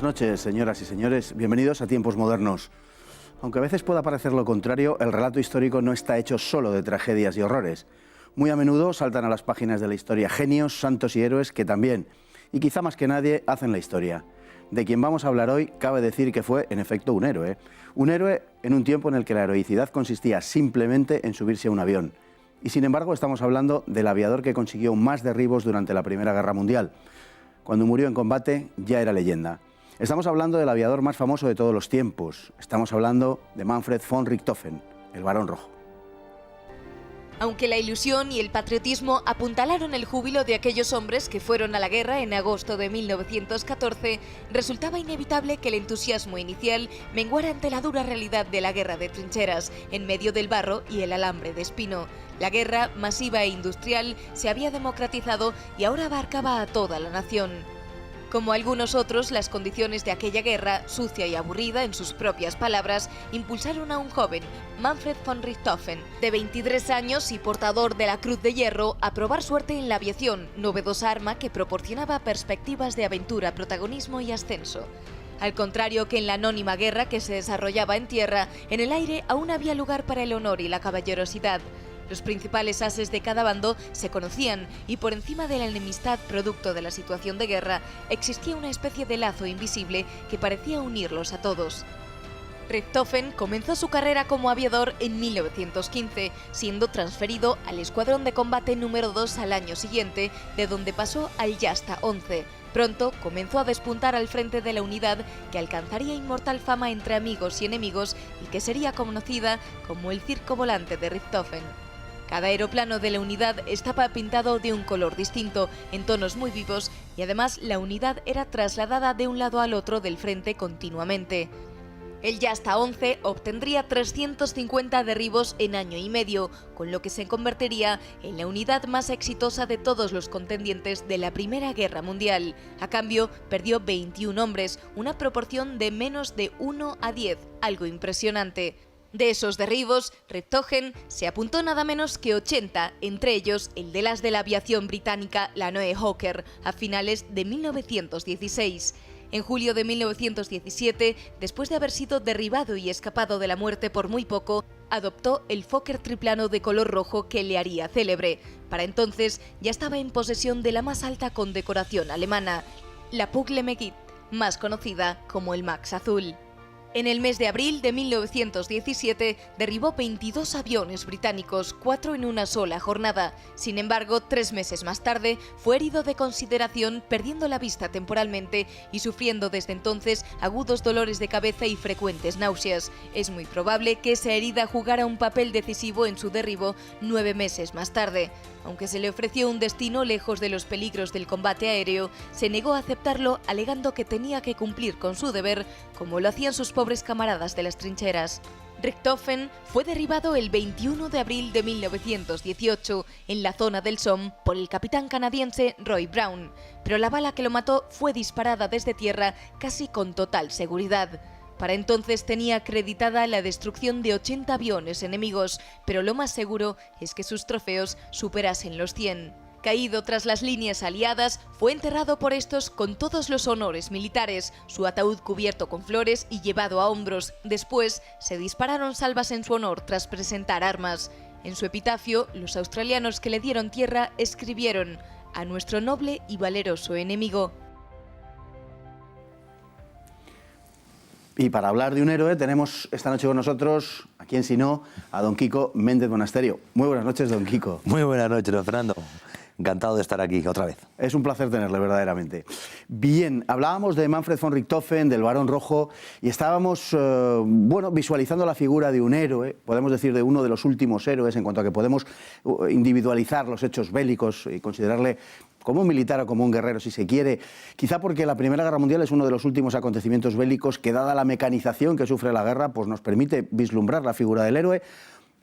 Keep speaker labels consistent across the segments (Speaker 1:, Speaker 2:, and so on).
Speaker 1: Buenas noches, señoras y señores. Bienvenidos a Tiempos Modernos. Aunque a veces pueda parecer lo contrario, el relato histórico no está hecho solo de tragedias y horrores. Muy a menudo saltan a las páginas de la historia genios, santos y héroes que también, y quizá más que nadie, hacen la historia. De quien vamos a hablar hoy, cabe decir que fue, en efecto, un héroe. Un héroe en un tiempo en el que la heroicidad consistía simplemente en subirse a un avión. Y sin embargo, estamos hablando del aviador que consiguió más derribos durante la Primera Guerra Mundial. Cuando murió en combate, ya era leyenda. Estamos hablando del aviador más famoso de todos los tiempos. Estamos hablando de Manfred von Richthofen, el Barón Rojo.
Speaker 2: Aunque la ilusión y el patriotismo apuntalaron el júbilo de aquellos hombres que fueron a la guerra en agosto de 1914, resultaba inevitable que el entusiasmo inicial menguara ante la dura realidad de la guerra de trincheras, en medio del barro y el alambre de espino. La guerra, masiva e industrial, se había democratizado y ahora abarcaba a toda la nación. Como algunos otros, las condiciones de aquella guerra, sucia y aburrida en sus propias palabras, impulsaron a un joven, Manfred von Richthofen, de 23 años y portador de la Cruz de Hierro, a probar suerte en la aviación, novedosa arma que proporcionaba perspectivas de aventura, protagonismo y ascenso. Al contrario que en la anónima guerra que se desarrollaba en tierra, en el aire aún había lugar para el honor y la caballerosidad. Los principales ases de cada bando se conocían y por encima de la enemistad producto de la situación de guerra existía una especie de lazo invisible que parecía unirlos a todos. Richthofen comenzó su carrera como aviador en 1915, siendo transferido al Escuadrón de Combate número 2 al año siguiente, de donde pasó al Jasta 11. Pronto comenzó a despuntar al frente de la unidad que alcanzaría inmortal fama entre amigos y enemigos y que sería conocida como el Circo Volante de Richthofen. Cada aeroplano de la unidad estaba pintado de un color distinto, en tonos muy vivos, y además la unidad era trasladada de un lado al otro del frente continuamente. El Jasta 11 obtendría 350 derribos en año y medio, con lo que se convertiría en la unidad más exitosa de todos los contendientes de la Primera Guerra Mundial. A cambio, perdió 21 hombres, una proporción de menos de 1 a 10, algo impresionante. De esos derribos, Richthofen se apuntó nada menos que 80, entre ellos el de las de la aviación británica, la Noe Hawker, a finales de 1916. En julio de 1917, después de haber sido derribado y escapado de la muerte por muy poco, adoptó el Fokker triplano de color rojo que le haría célebre. Para entonces ya estaba en posesión de la más alta condecoración alemana, la Pucle Megit, más conocida como el Max Azul. En el mes de abril de 1917 derribó 22 aviones británicos, 4 en una sola jornada. Sin embargo, 3 meses más tarde fue herido de consideración, perdiendo la vista temporalmente y sufriendo desde entonces agudos dolores de cabeza y frecuentes náuseas. Es muy probable que esa herida jugara un papel decisivo en su derribo 9 meses más tarde. Aunque se le ofreció un destino lejos de los peligros del combate aéreo, se negó a aceptarlo alegando que tenía que cumplir con su deber, como lo hacían sus pobres camaradas de las trincheras. Richthofen fue derribado el 21 de abril de 1918 en la zona del Somme por el capitán canadiense Roy Brown, pero la bala que lo mató fue disparada desde tierra casi con total seguridad. Para entonces tenía acreditada la destrucción de 80 aviones enemigos, pero lo más seguro es que sus trofeos superasen los 100. Caído tras las líneas aliadas, fue enterrado por estos con todos los honores militares, su ataúd cubierto con flores y llevado a hombros. Después, se dispararon salvas en su honor tras presentar armas. En su epitafio, los australianos que le dieron tierra escribieron: «A nuestro noble y valeroso enemigo».
Speaker 1: Y para hablar de un héroe tenemos esta noche con nosotros, a quién si no, a don Quico Méndez Monasterio. Muy buenas noches, don Quico.
Speaker 3: Muy buenas noches, don Fernando. Encantado de estar aquí otra vez.
Speaker 1: Es un placer tenerle, verdaderamente. Bien, hablábamos de Manfred von Richthofen, del Barón Rojo, y estábamos visualizando la figura de un héroe, podemos decir de uno de los últimos héroes, en cuanto a que podemos individualizar los hechos bélicos y considerarle como un militar o como un guerrero, si se quiere, quizá porque la Primera Guerra Mundial es uno de los últimos acontecimientos bélicos que, dada la mecanización que sufre la guerra, pues nos permite vislumbrar la figura del héroe.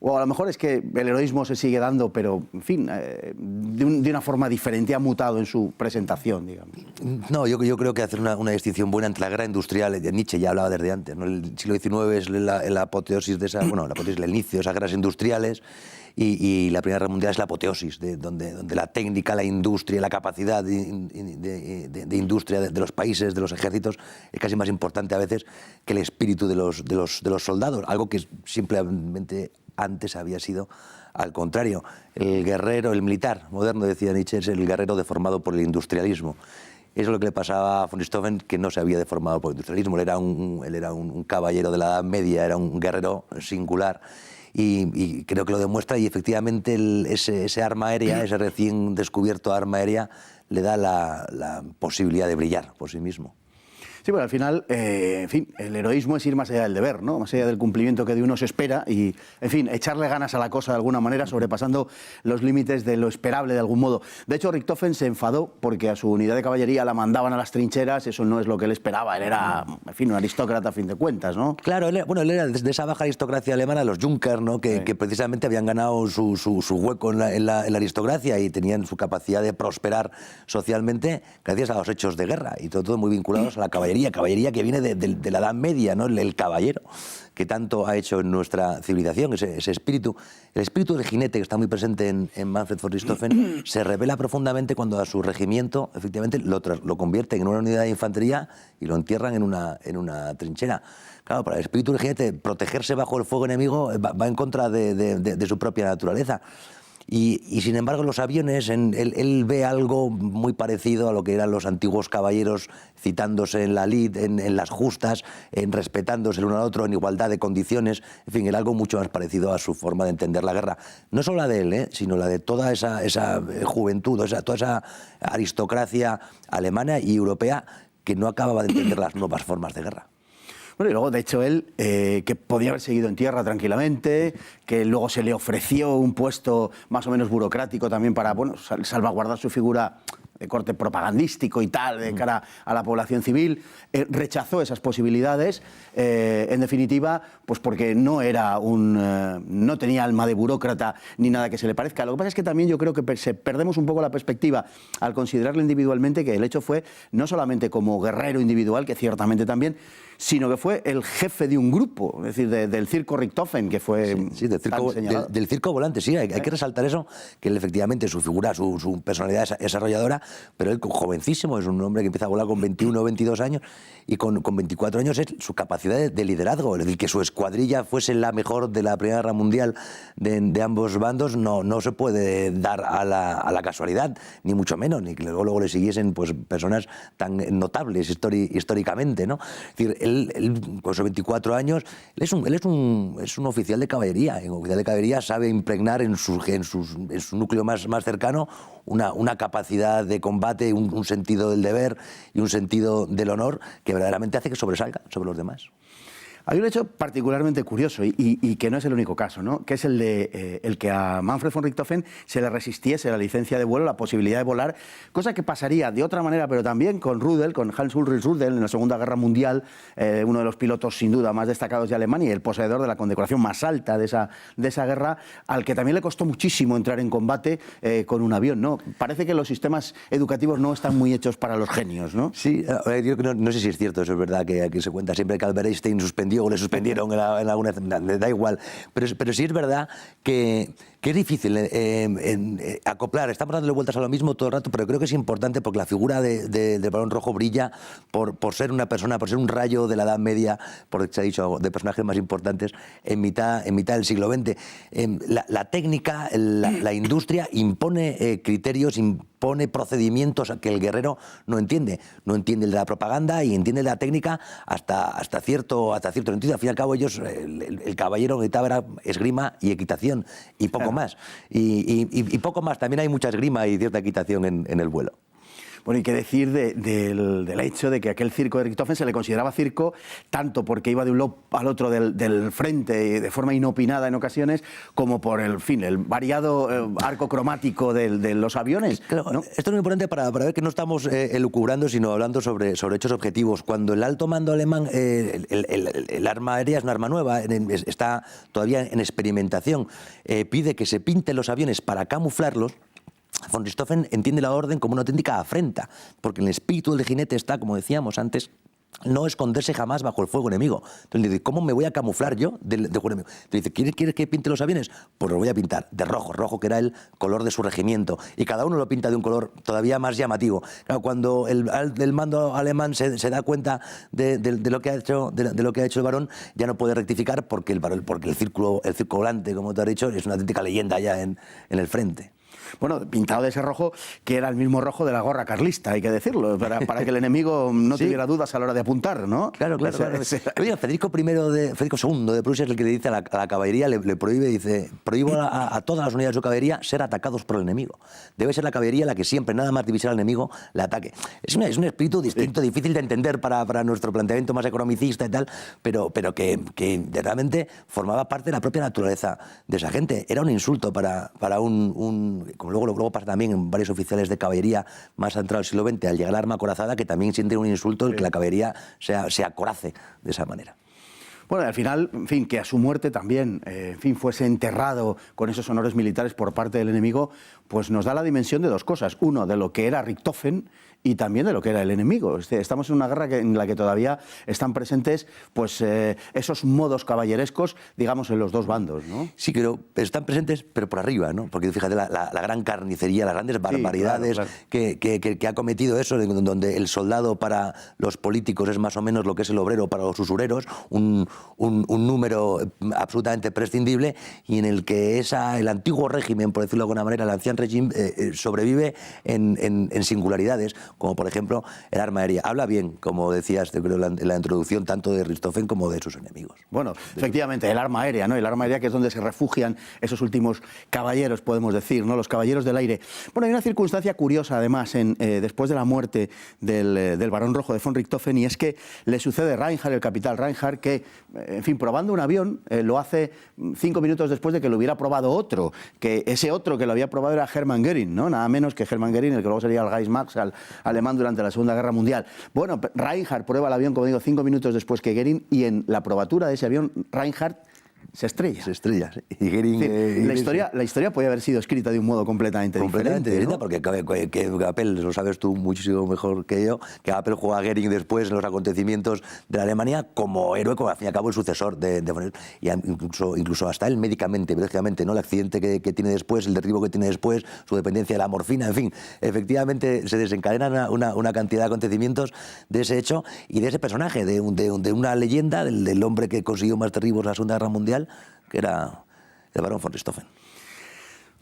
Speaker 1: O a lo mejor es que el heroísmo se sigue dando, pero, en fin, de una forma diferente, ha mutado en su presentación, digamos.
Speaker 3: No, yo creo que hacer una distinción buena entre la guerra industrial, Nietzsche ya hablaba desde antes, ¿no? El siglo XIX es la apoteosis de esa, bueno, la apoteosis, el inicio de esas guerras industriales, y la Primera Guerra Mundial es la apoteosis, donde la técnica, la industria, la capacidad de industria de los países, de los ejércitos, es casi más importante a veces que el espíritu de los soldados, algo que simplemente antes había sido al contrario. El guerrero, el militar moderno, decía Nietzsche, es el guerrero deformado por el industrialismo. Eso es lo que le pasaba a von Richthofen, que no se había deformado por el industrialismo. Él era un caballero de la Edad Media, era un guerrero singular. Y creo que lo demuestra, y efectivamente ese arma aérea, ese recién descubierto arma aérea, le da la posibilidad de brillar por sí mismo.
Speaker 1: Sí, bueno, al final, en fin, el heroísmo es ir más allá del deber, ¿no? Más allá del cumplimiento que de uno se espera y, en fin, echarle ganas a la cosa de alguna manera, sobrepasando los límites de lo esperable de algún modo. De hecho, Richthofen se enfadó porque a su unidad de caballería la mandaban a las trincheras, eso no es lo que él esperaba, él era, en fin, un aristócrata a fin de cuentas, ¿no?
Speaker 3: Claro, él era de esa baja aristocracia alemana, los Junkers, ¿no? Que precisamente habían ganado su hueco en la aristocracia y tenían su capacidad de prosperar socialmente gracias a los hechos de guerra, y todo muy vinculados a la caballería que viene de la Edad Media, ¿no? El caballero, que tanto ha hecho en nuestra civilización, ese espíritu. El espíritu del jinete, que está muy presente en Manfred von Richthofen, se revela profundamente cuando a su regimiento, efectivamente, lo convierten en una unidad de infantería y lo entierran en una trinchera. Claro, para el espíritu del jinete, protegerse bajo el fuego enemigo va en contra de su propia naturaleza. Y sin embargo, los aviones, él ve algo muy parecido a lo que eran los antiguos caballeros, citándose en la lid, en las justas, respetándose el uno al otro, en igualdad de condiciones. En fin, era algo mucho más parecido a su forma de entender la guerra. No solo la de él, sino la de toda esa juventud, toda esa aristocracia alemana y europea que no acababa de entender las nuevas formas de guerra.
Speaker 1: Bueno, y luego, de hecho, él, que podía haber seguido en tierra tranquilamente, que luego se le ofreció un puesto más o menos burocrático también para, bueno, salvaguardar su figura de corte propagandístico y tal, de cara a la población civil, rechazó esas posibilidades, en definitiva, pues porque no tenía alma de burócrata ni nada que se le parezca. Lo que pasa es que también yo creo que perdemos un poco la perspectiva al considerarlo individualmente, que el hecho fue no solamente como guerrero individual, que ciertamente también, sino que fue el jefe de un grupo, es decir, del circo Richthofen, que fue
Speaker 3: del circo volante, sí, hay que resaltar eso, que él, efectivamente, su figura, su personalidad es arrolladora, pero él, jovencísimo, es un hombre que empieza a volar con 21 o 22 años, y con 24 años es su capacidad de liderazgo, es decir, que su escuadrilla fuese la mejor de la Primera Guerra Mundial de ambos bandos, no se puede dar a la casualidad, ni mucho menos, ni que luego le siguiesen pues personas tan notables históricamente, ¿no? Es decir, él con sus 24 años, él es un oficial de caballería. En oficial de caballería sabe impregnar en su núcleo más cercano una capacidad de combate, un sentido del deber y un sentido del honor que verdaderamente hace que sobresalga sobre los demás.
Speaker 1: Hay un hecho particularmente curioso y que no es el único caso, ¿no? Que es el que a Manfred von Richthofen se le resistiese la licencia de vuelo, la posibilidad de volar, cosa que pasaría de otra manera, pero también con Rudel, con Hans-Ulrich Rudel en la Segunda Guerra Mundial, uno de los pilotos sin duda más destacados de Alemania y el poseedor de la condecoración más alta de esa guerra, al que también le costó muchísimo entrar en combate con un avión, ¿no? Parece que los sistemas educativos no están muy hechos para los genios, ¿no?
Speaker 3: Sí, yo no sé si es cierto, eso es verdad, que aquí se cuenta siempre que Albert Einstein suspendió o le suspendieron en alguna... Da igual, pero sí es verdad que es difícil acoplar. Estamos dándole vueltas a lo mismo todo el rato, pero creo que es importante porque la figura del Barón Rojo brilla por ser una persona, por ser un rayo de la Edad Media, por se ha dicho, de personajes más importantes en mitad del siglo XX. La técnica, la industria impone criterios, impone procedimientos que el guerrero no entiende. No entiende el de la propaganda y entiende la técnica hasta cierto sentido. Al fin y al cabo, el caballero necesitaba esgrima y equitación y poco más. Y poco más. También hay mucha esgrima y cierta equitación en el vuelo.
Speaker 1: Bueno, y qué decir del hecho de que aquel circo de Richthofen se le consideraba circo tanto porque iba de un lado al otro del frente de forma inopinada en ocasiones, como por el variado arco cromático de los aviones.
Speaker 3: Claro,
Speaker 1: ¿no?
Speaker 3: esto es muy importante para ver que no estamos elucubrando, sino hablando sobre hechos objetivos. Cuando el alto mando alemán, el arma aérea es una arma nueva, está todavía en experimentación, pide que se pinten los aviones para camuflarlos, von Richthofen entiende la orden como una auténtica afrenta, porque en el espíritu del jinete está, como decíamos antes, no esconderse jamás bajo el fuego enemigo. Entonces le dice, ¿cómo me voy a camuflar yo del fuego enemigo? Entonces dice, ¿quieres que pinte los aviones? Pues los voy a pintar de rojo, rojo que era el color de su regimiento. Y cada uno lo pinta de un color todavía más llamativo. Claro, cuando el mando alemán se da cuenta de lo que ha hecho, de lo que ha hecho el varón, ya no puede rectificar porque el círculo volante, como te has dicho, es una auténtica leyenda ya en el frente.
Speaker 1: Bueno, pintado de ese rojo que era el mismo rojo de la gorra carlista, hay que decirlo, para que el enemigo no tuviera dudas a la hora de apuntar, ¿no?
Speaker 3: Claro. Oye, Federico II de Prusia es el que le dice a la caballería, le prohíbe, dice, prohíbo a todas las unidades de su caballería ser atacados por el enemigo. Debe ser la caballería la que siempre, nada más divisar al enemigo, le ataque. Es un espíritu distinto, difícil de entender para nuestro planteamiento más economicista y tal, pero que realmente formaba parte de la propia naturaleza de esa gente. Era un insulto para como luego pasa también en varios oficiales de caballería más entrado del siglo XX, al llegar al arma acorazada, que también sienten un insulto el que la caballería se acorace de esa manera.
Speaker 1: Bueno, al final, en fin, que a su muerte también, fuese enterrado con esos honores militares por parte del enemigo, pues nos da la dimensión de dos cosas. Uno, de lo que era Richthofen y también de lo que era el enemigo. Estamos en una guerra en la que todavía están presentes pues, esos modos caballerescos, digamos, en los dos bandos, ¿no?
Speaker 3: Sí, pero están presentes, pero por arriba, ¿no? Porque fíjate la gran carnicería, las grandes barbaridades claro. Que ha cometido eso, donde el soldado para los políticos es más o menos lo que es el obrero para los usureros, un número absolutamente prescindible, y en el que el antiguo régimen, por decirlo de alguna manera, el ancien régime, sobrevive en singularidades, como por ejemplo el arma aérea. Habla bien, como decías en la introducción, tanto de Richthofen como de sus enemigos.
Speaker 1: Bueno, efectivamente, el arma aérea, ¿no? El arma aérea, que es donde se refugian esos últimos caballeros, podemos decir, ¿no? Los caballeros del aire. Bueno, hay una circunstancia curiosa, además, después de la muerte del Barón Rojo de von Richthofen, y es que le sucede Reinhardt, el capitán Reinhardt, que, en fin, probando un avión, lo hace 5 minutos después de que lo hubiera probado otro, que ese otro que lo había probado era Hermann Göring, ¿no? Nada menos que Hermann Göring, el que luego sería el Reichsmarschall alemán durante la Segunda Guerra Mundial. Bueno, Reinhardt prueba el avión, como digo, 5 minutos después que Göring, y en la probatura de ese avión, Reinhardt se estrella.
Speaker 3: Se estrella, sí. Y Göring,
Speaker 1: la historia puede haber sido escrita de un modo completamente diferente, ¿no?
Speaker 3: Porque Appel, lo sabes tú muchísimo mejor que yo, que Appel juega a Göring después en los acontecimientos de la Alemania como héroe, como al fin y al cabo el sucesor de von y incluso hasta él médicamente, biológicamente, ¿no? El accidente que tiene después, el derribo que tiene después, su dependencia de la morfina, en fin, efectivamente se desencadenan una cantidad de acontecimientos de ese hecho y de ese personaje, de una leyenda, del hombre que consiguió más derribos en la Segunda Guerra Mundial, que era el barón von Richthofen.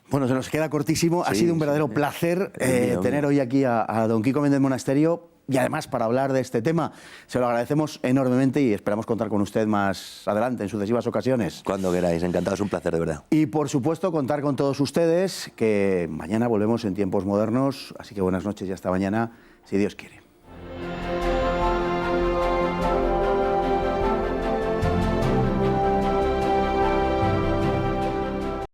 Speaker 1: Bueno, se nos queda cortísimo. Ha sido un verdadero placer tener hoy aquí a don Quico Méndez Monasterio, y además para hablar de este tema. Se lo agradecemos enormemente y esperamos contar con usted más adelante, en sucesivas ocasiones.
Speaker 3: Cuando queráis, encantado, es un placer, de verdad.
Speaker 1: Y por supuesto contar con todos ustedes, que mañana volvemos en Tiempos Modernos, así que buenas noches y hasta mañana, si Dios quiere.